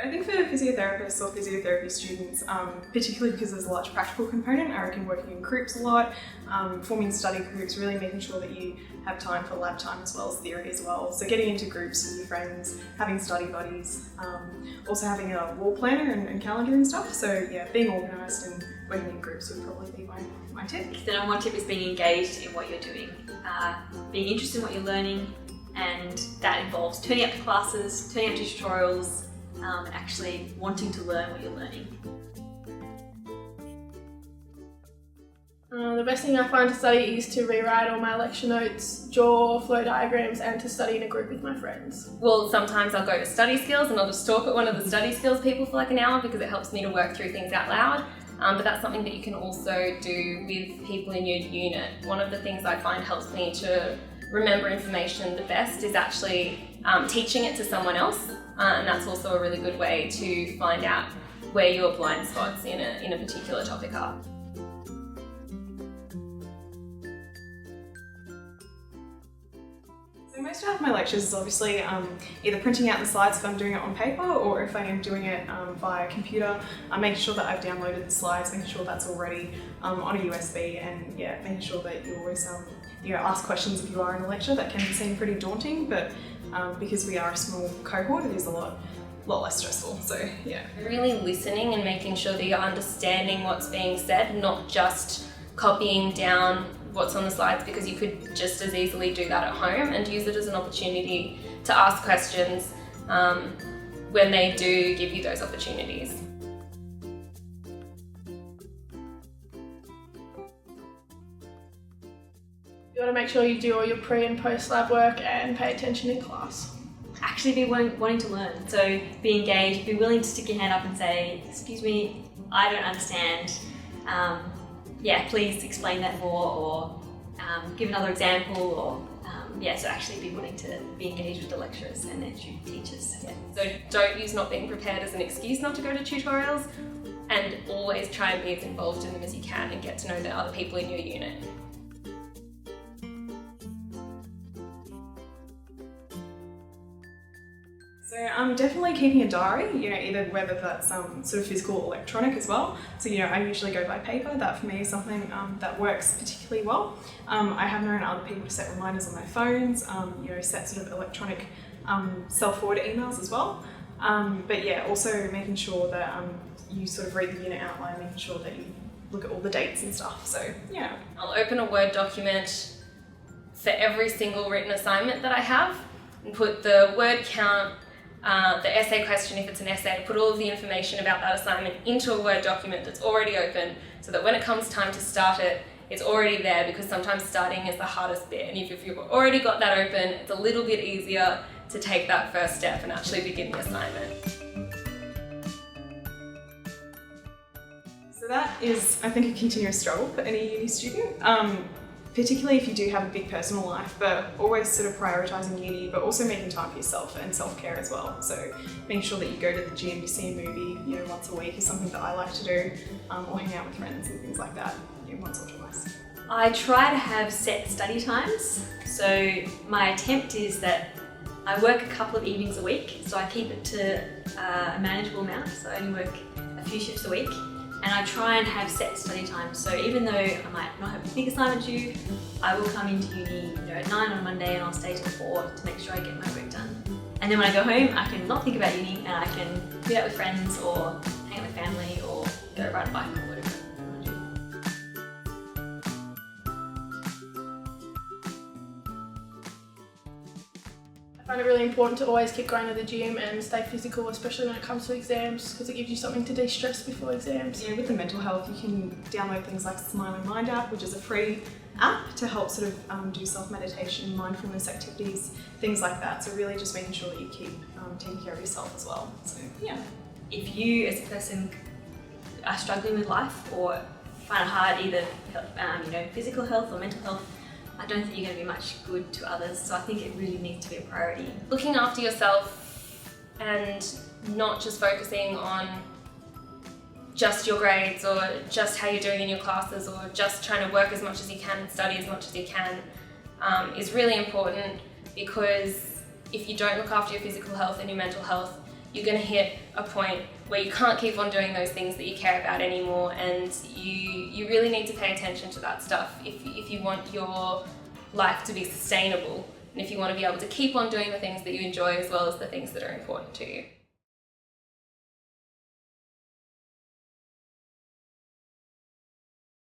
I think for physiotherapists or physiotherapy students, particularly because there's a large practical component, I reckon working in groups a lot, forming study groups, really making sure that you have time for lab time as well as theory as well. So getting into groups with your friends, having study buddies, also having a wall planner and calendar and stuff. So yeah, being organised and working in groups would probably be my tip. The number one tip is being engaged in what you're doing, being interested in what you're learning, and that involves turning up to classes, turning up to tutorials, and actually wanting to learn what you're learning. The best thing I find to study is to rewrite all my lecture notes, draw flow diagrams, and to study in a group with my friends. Well, sometimes I'll go to study skills and I'll just talk at one of the study skills people for like an hour because it helps me to work through things out loud. But that's something that you can also do with people in your unit. One of the things I find helps me to remember information the best is actually teaching it to someone else, and that's also a really good way to find out where your blind spots in a particular topic are. So most of my lectures is obviously either printing out the slides if I'm doing it on paper, or if I am doing it via computer, making sure that I've downloaded the slides, making sure that's already on a USB, and yeah, making sure that you always ask questions if you are in a lecture. That can seem pretty daunting, but because we are a small cohort, it is a lot less stressful. So yeah, really listening and making sure that you're understanding what's being said, not just copying down what's on the slides, because you could just as easily do that at home and use it as an opportunity to ask questions when they do give you those opportunities. You want to make sure you do all your pre and post lab work and pay attention in class. Actually be wanting to learn, so be engaged, be willing to stick your hand up and say, excuse me, I don't understand, yeah, please explain that more, or give another example, or so actually be wanting to be engaged with the lecturers and their teachers. Yeah. So don't use not being prepared as an excuse not to go to tutorials, and always try and be as involved in them as you can and get to know the other people in your unit. So I'm definitely keeping a diary, either whether that's sort of physical or electronic as well. So I usually go by paper. That for me is something that works particularly well. I have known other people to set reminders on their phones, set sort of electronic self-forward emails as well. But yeah, also making sure that you sort of read the unit outline, making sure that you look at all the dates and stuff. So yeah. I'll open a Word document for every single written assignment that I have and put the word count, the essay question if it's an essay, put all of the information about that assignment into a Word document that's already open, so that when it comes time to start it, it's already there, because sometimes starting is the hardest bit, and if you've already got that open, it's a little bit easier to take that first step and actually begin the assignment. So that is, I think, a continuous struggle for any uni student. Particularly if you do have a big personal life, but always sort of prioritising uni, but also making time for yourself and self-care as well. So making sure that you go to the gym, you see a movie, once a week is something that I like to do, or hang out with friends and things like that, once or twice. I try to have set study times. So my attempt is that I work a couple of evenings a week, so I keep it to a manageable amount. So I only work a few shifts a week. And I try and have set study times. So even though I might not have a big assignment due, I will come into uni at 9 on a Monday and I'll stay till 4 to make sure I get my work done. And then when I go home, I can not think about uni and I can meet out with friends or hang out with family or go ride a bike or whatever. I find it really important to always keep going to the gym and stay physical, especially when it comes to exams, because it gives you something to de-stress before exams. With the mental health, you can download things like the Smile and Mind app, which is a free app to help sort of do self-meditation, mindfulness activities, things like that. So really just making sure that you keep taking care of yourself as well. So yeah. If you as a person are struggling with life or find it hard, either physical health or mental health, I don't think you're going to be much good to others, so I think it really needs to be a priority. Looking after yourself and not just focusing on just your grades or just how you're doing in your classes or just trying to work as much as you can and study as much as you can is really important, because if you don't look after your physical health and your mental health, you're going to hit a point where you can't keep on doing those things that you care about anymore, and you really need to pay attention to that stuff if you want your life to be sustainable, and if you want to be able to keep on doing the things that you enjoy as well as the things that are important to you.